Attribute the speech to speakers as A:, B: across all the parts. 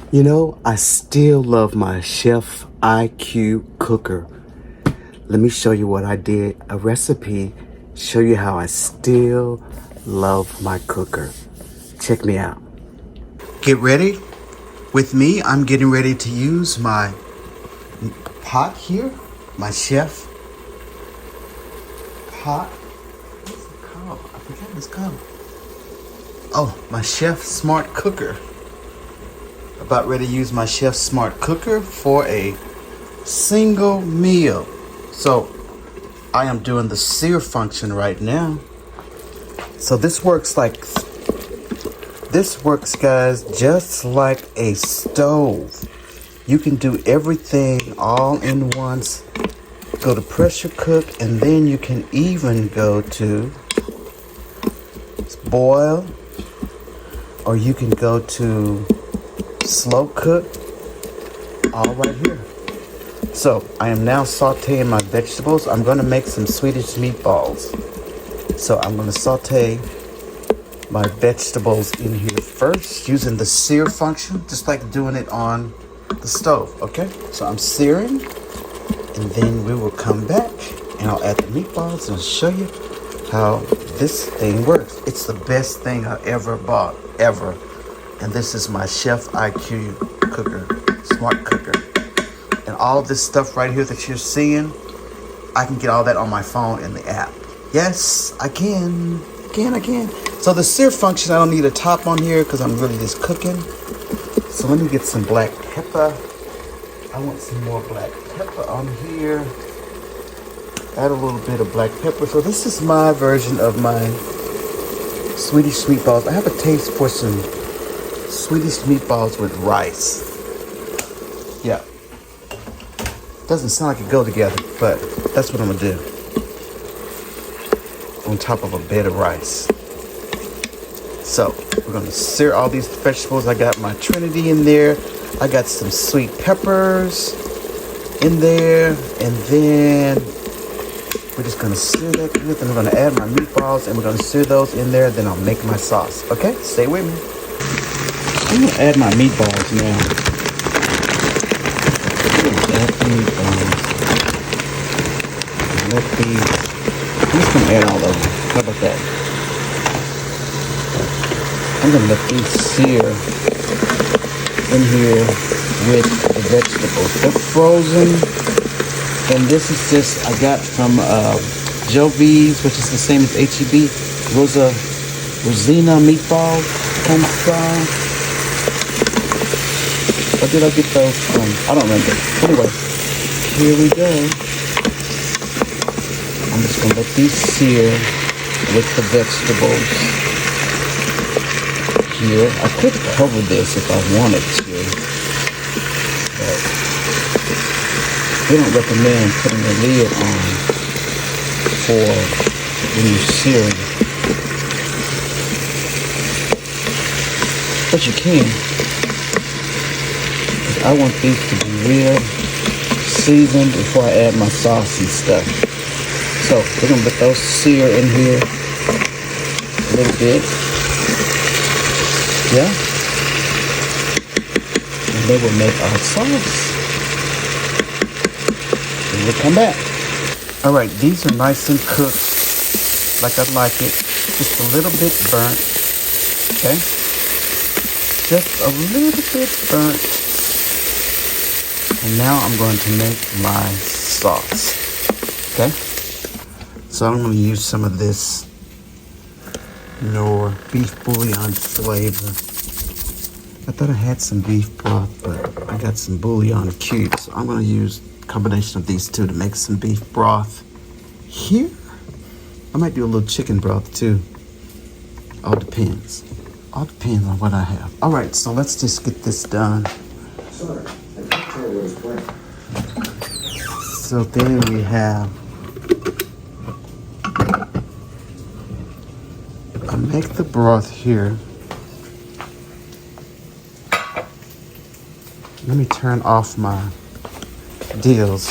A: You know, I still love my Chef IQ cooker. Let me show you what I did, a recipe, show you how I still love my cooker. Check me out. Get ready. With me, I'm getting ready to use my pot here, my chef pot. What's it called? I forget what it's called. Oh, my Chef Smart Cooker. About ready to use my Chef Smart Cooker for a single meal. So I am doing the sear function right now. So this works, guys, just like a stove. You can do everything all in once. Go to pressure cook, and then you can even go to boil, or you can go to slow cook, all right here. So I am now sauteing my vegetables. I'm going to make some Swedish meatballs. So I'm going to saute my vegetables in here first using the sear function, just like doing it on the stove. Okay, so I'm searing, and then we will come back and I'll add the meatballs and show you how this thing works. It's the best thing I ever bought, ever. And this is my Chef IQ cooker, smart cooker. And all this stuff right here that you're seeing, I can get all that on my phone in the app. Yes, I can. I can. So the sear function, I don't need a top on here because I'm really just cooking. So let me get some black pepper. I want some more black pepper on here. Add a little bit of black pepper. So this is my version of my Swedish meatballs. I have a taste for some Swedish meatballs with rice. Yeah. Doesn't sound like it go together, but that's what I'm gonna do. On top of a bed of rice. So we're gonna sear all these vegetables. I got my Trinity in there. I got some sweet peppers in there, and then we're just gonna sear that good. Then we're gonna add my meatballs, and we're gonna sear those in there. Then I'll make my sauce. Okay, stay with me. I'm gonna add my meatballs now. Add the meatballs. Let these. I'm just gonna add all of them. How about that? I'm gonna let these sear in here with the vegetables. They're frozen, and this is just I got from Joe V's, which is the same as HEB, Rosina meatball kind of style. Or did I get those from? I don't remember. Anyway, here we go. I'm just gonna let these sear with the vegetables here. I could cover this if I wanted to, but they don't recommend putting the lid on for when you're searing. But you can. I want these to be real seasoned before I add my sauce and stuff. So we're gonna let those sear in here a little bit. Yeah. And then we'll make our sauce. And we'll come back. Alright, these are nice and cooked like I like it. Just a little bit burnt. Okay? Just a little bit burnt. And now I'm going to make my sauce. Okay? So I'm going to use some of this Knorr beef bouillon flavor. I thought I had some beef broth, but I got some bouillon cubes. So I'm going to use a combination of these two to make some beef broth here. I might do a little chicken broth too. All depends. All depends on what I have. All right, so let's just get this done. So then we have, I make the broth here. Let me turn off my deals.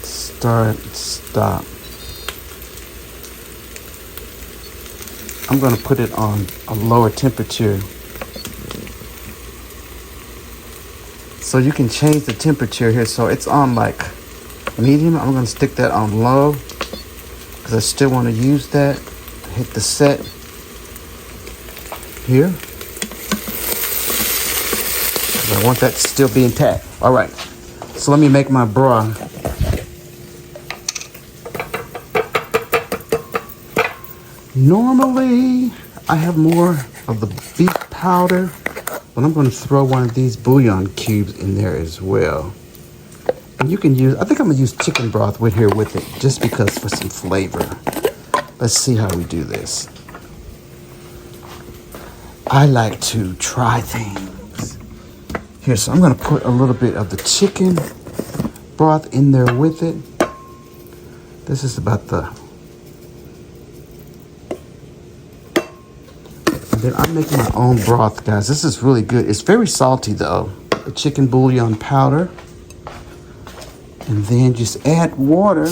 A: Start, stop. I'm gonna put it on a lower temperature So you can change the temperature here. So it's on like medium. I'm gonna stick that on low because I still want to use that. Hit the set here because I want that to still be intact. All right, so let me make my broth. Normally I have more of the beef powder, but I'm going to throw one of these bouillon cubes in there as well. And you can use, I think I'm going to use chicken broth with it just because for some flavor. Let's see how we do this. I like to try things. Here, so I'm going to put a little bit of the chicken broth in there with it. This is about the... And then I'm making my own broth, guys. This is really good. It's very salty, though. The chicken bouillon powder. And then just add water,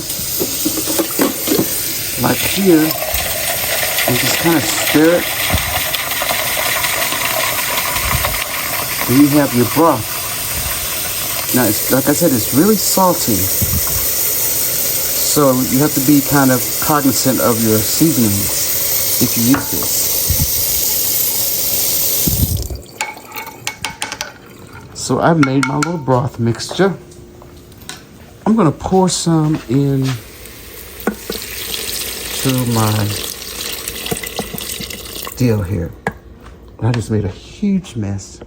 A: like here, and just kind of stir it. And you have your broth. Now, it's, like I said, it's really salty. So you have to be kind of cognizant of your seasonings if you use this. So I've made my little broth mixture. I'm gonna pour some in to my deal here. I just made a huge mess.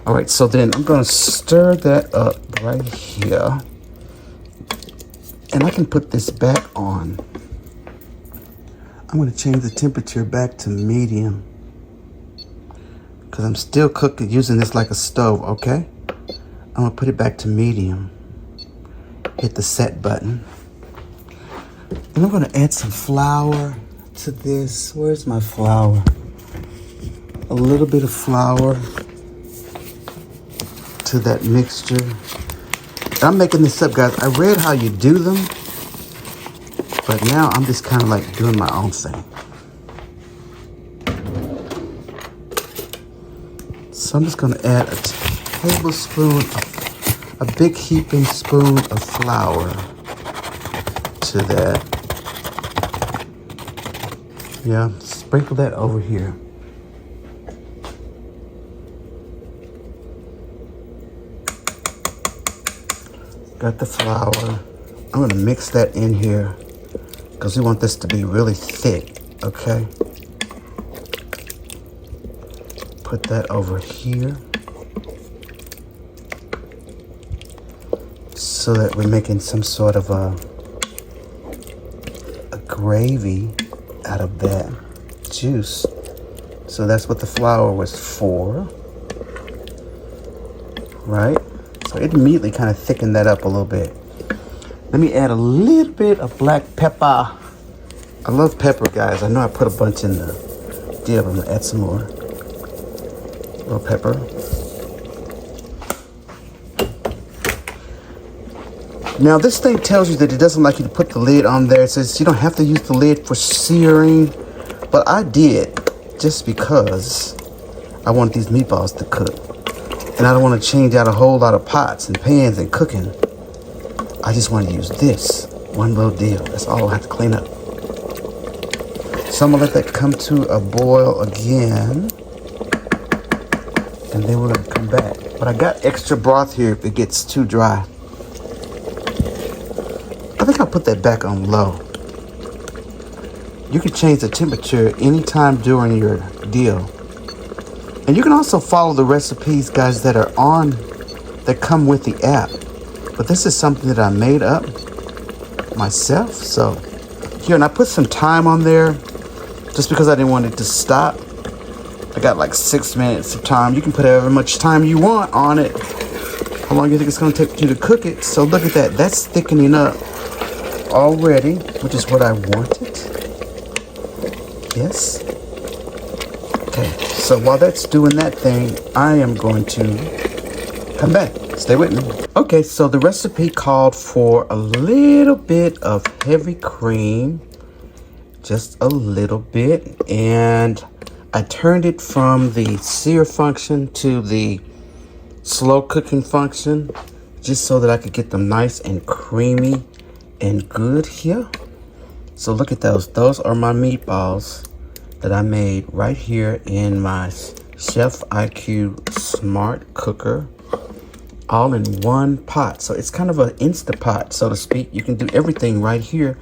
A: All right, so then I'm gonna stir that up right here. And I can put this back on. I'm gonna change the temperature back to medium because I'm still cooking, using this like a stove, okay? I'm gonna put it back to medium. Hit the set button. And I'm gonna add some flour to this. Where's my flour? A little bit of flour to that mixture. I'm making this up, guys. I read how you do them, but now I'm just kind of like doing my own thing. So I'm just gonna add a tablespoon, a big heaping spoon of flour to that. Yeah, sprinkle that over here. Got the flour. I'm gonna mix that in here because we want this to be really thick, okay? Put that over here so that we're making some sort of a gravy out of that juice. So that's what the flour was for, right? So it immediately kind of thickened that up a little bit. Let me add a little bit of black pepper. I love pepper, guys. I know I put a bunch in the deal, but I'm gonna add some more. A little pepper. Now this thing tells you that it doesn't like you to put the lid on there. It says you don't have to use the lid for searing, but I did just because I want these meatballs to cook. And I don't want to change out a whole lot of pots and pans and cooking. I just want to use this one little deal. That's all I have to clean up. So I'm gonna let that come to a boil again. And then we're gonna come back. But I got extra broth here if it gets too dry. I think I'll put that back on low. You can change the temperature anytime during your deal. And you can also follow the recipes, guys, that come with the app. But this is something that I made up myself. So here, and I put some time on there just because I didn't want it to stop. I got like 6 minutes of time. You can put however much time you want on it. How long do you think it's gonna take you to cook it? So look at that, that's thickening up already, which is what I wanted. Yes. Okay, so while that's doing that thing, I am going to come back. Stay with me. Okay, so the recipe called for a little bit of heavy cream, just a little bit, and I turned it from the sear function to the slow cooking function, just so that I could get them nice and creamy and good here. So look at those. Those are my meatballs that I made right here in my Chef IQ Smart Cooker, all in one pot. So it's kind of an Instapot, so to speak. You can do everything right here.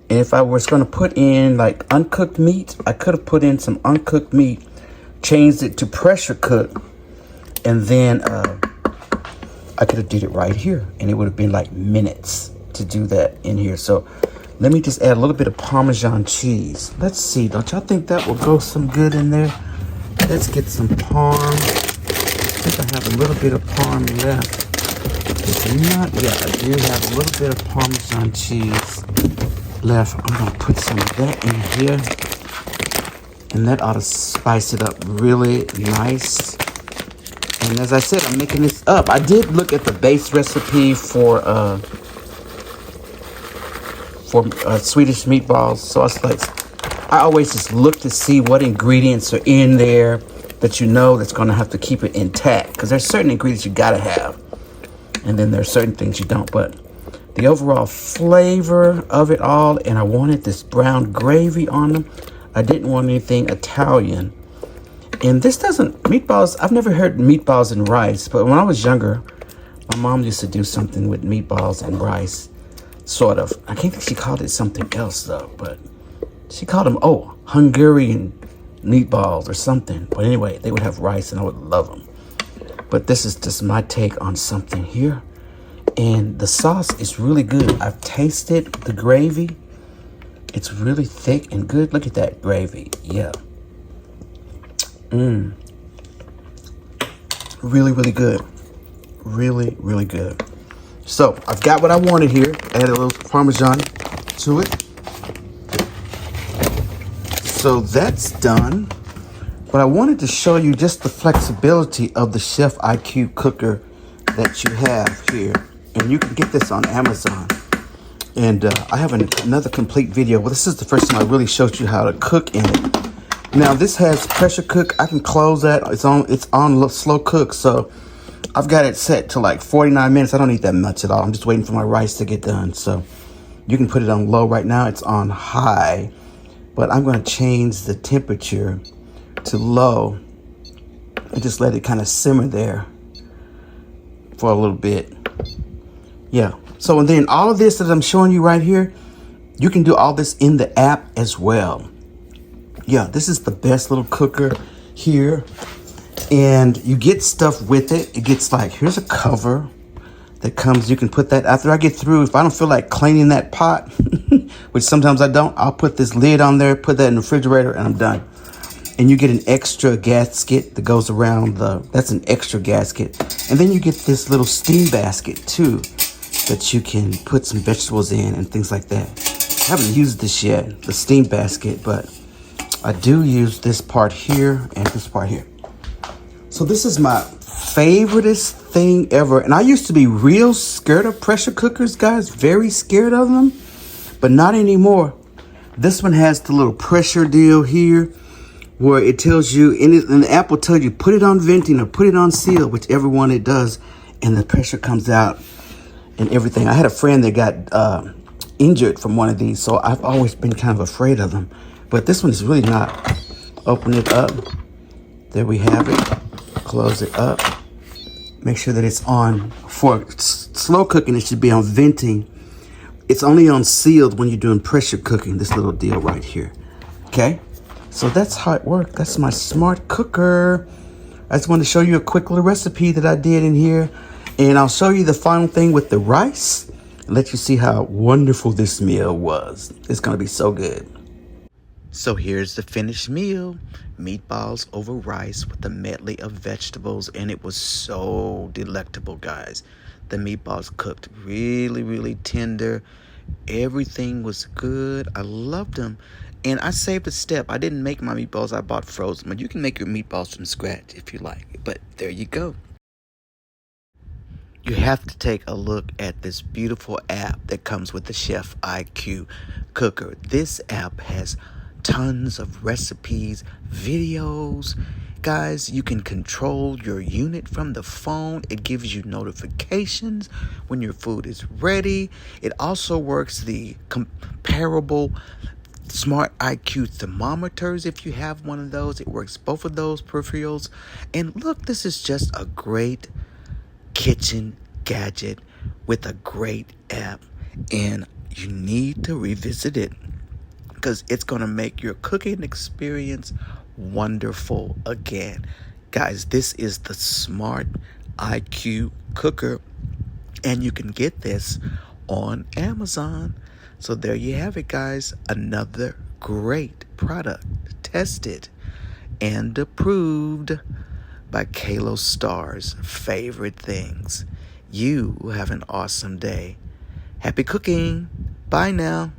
A: And if I was going to put in like uncooked meat, I could have put in some uncooked meat, changed it to pressure cook, and then I could have did it right here, and it would have been like minutes to do that in here. So let me just add a little bit of Parmesan cheese. Let's see, don't y'all think that will go some good in there? Let's get some parm. I think I have a little bit of parm left. If not, yeah, I do have a little bit of Parmesan cheese left. I'm gonna put some of that in here, and that ought to spice it up really nice. And as I said, I'm making this up. I did look at the base recipe for Swedish meatballs. So it's like, I always just look to see what ingredients are in there that you know that's going to have to keep it intact. Because there's certain ingredients you got to have, and then there's certain things you don't. But the overall flavor of it all, and I wanted this brown gravy on them. I didn't want anything Italian. And this doesn't, meatballs, I've never heard meatballs and rice, but when I was younger, my mom used to do something with meatballs and rice, sort of. I can't think she called it something else though, but she called them, Hungarian meatballs or something. But anyway, they would have rice and I would love them. But this is just my take on something here. And the sauce is really good. I've tasted the gravy. It's really thick and good. Look at that gravy, yeah. Really, really good. Really, really good. So I've got what I wanted here. Add a little Parmesan to it. So that's done. But I wanted to show you just the flexibility of the Chef IQ cooker that you have here. And you can get this on Amazon. And I have another complete video. Well, this is the first time I really showed you how to cook in it. Now this has pressure cook. I can close that. It's on slow cook. So I've got it set to like 49 minutes. I don't need that much at all. I'm just waiting for my rice to get done. So you can put it on low. Right now it's on high, but I'm going to change the temperature to low and just let it kind of simmer there for a little bit. Yeah. So, and then all of this that I'm showing you right here, you can do all this in the app as well. Yeah, this is the best little cooker here. And you get stuff with it. It gets like, here's a cover that comes. You can put that after I get through. If I don't feel like cleaning that pot, which sometimes I don't, I'll put this lid on there, put that in the refrigerator, and I'm done. And you get an extra gasket that goes around that's an extra gasket. And then you get this little steam basket too, that you can put some vegetables in and things like that. I haven't used this yet, the steam basket, but I do use this part here and this part here. So this is my favoriteest thing ever. And I used to be real scared of pressure cookers, guys. Very scared of them, but not anymore. This one has the little pressure deal here where it tells you, and the app will tell you, put it on venting or put it on seal, whichever one it does. And the pressure comes out and everything. I had a friend that got injured from one of these, so I've always been kind of afraid of them. But this one is really not. Open it up. There we have it. Close it up. Make sure that it's on. For slow cooking, it should be on venting. It's only on sealed when you're doing pressure cooking, this little deal right here. Okay? So that's how it works. That's my smart cooker. I just wanted to show you a quick little recipe that I did in here. And I'll show you the final thing with the rice. And let you see how wonderful this meal was. It's going to be so good. So here's the finished meal. Meatballs over rice with a medley of vegetables. And it was so delectable, guys. The meatballs cooked really, really tender. Everything was good. I loved them. And I saved a step. I didn't make my meatballs. I bought frozen. But you can make your meatballs from scratch if you like. But there you go. You have to take a look at this beautiful app that comes with the Chef IQ cooker. This app has tons of recipes, videos, guys, you can control your unit from the phone. It gives you notifications when your food is ready. It also works the comparable Smart IQ thermometers. If you have one of those, it works both of those peripherals. And look, this is just a great kitchen gadget with a great app, and you need to revisit it because it's going to make your cooking experience wonderful again. Guys, this is the Smart IQ cooker, and you can get this on Amazon. So there you have it, guys. Another great product tested and approved by Kalo Star's favorite things. You have an awesome day. Happy cooking. Bye now.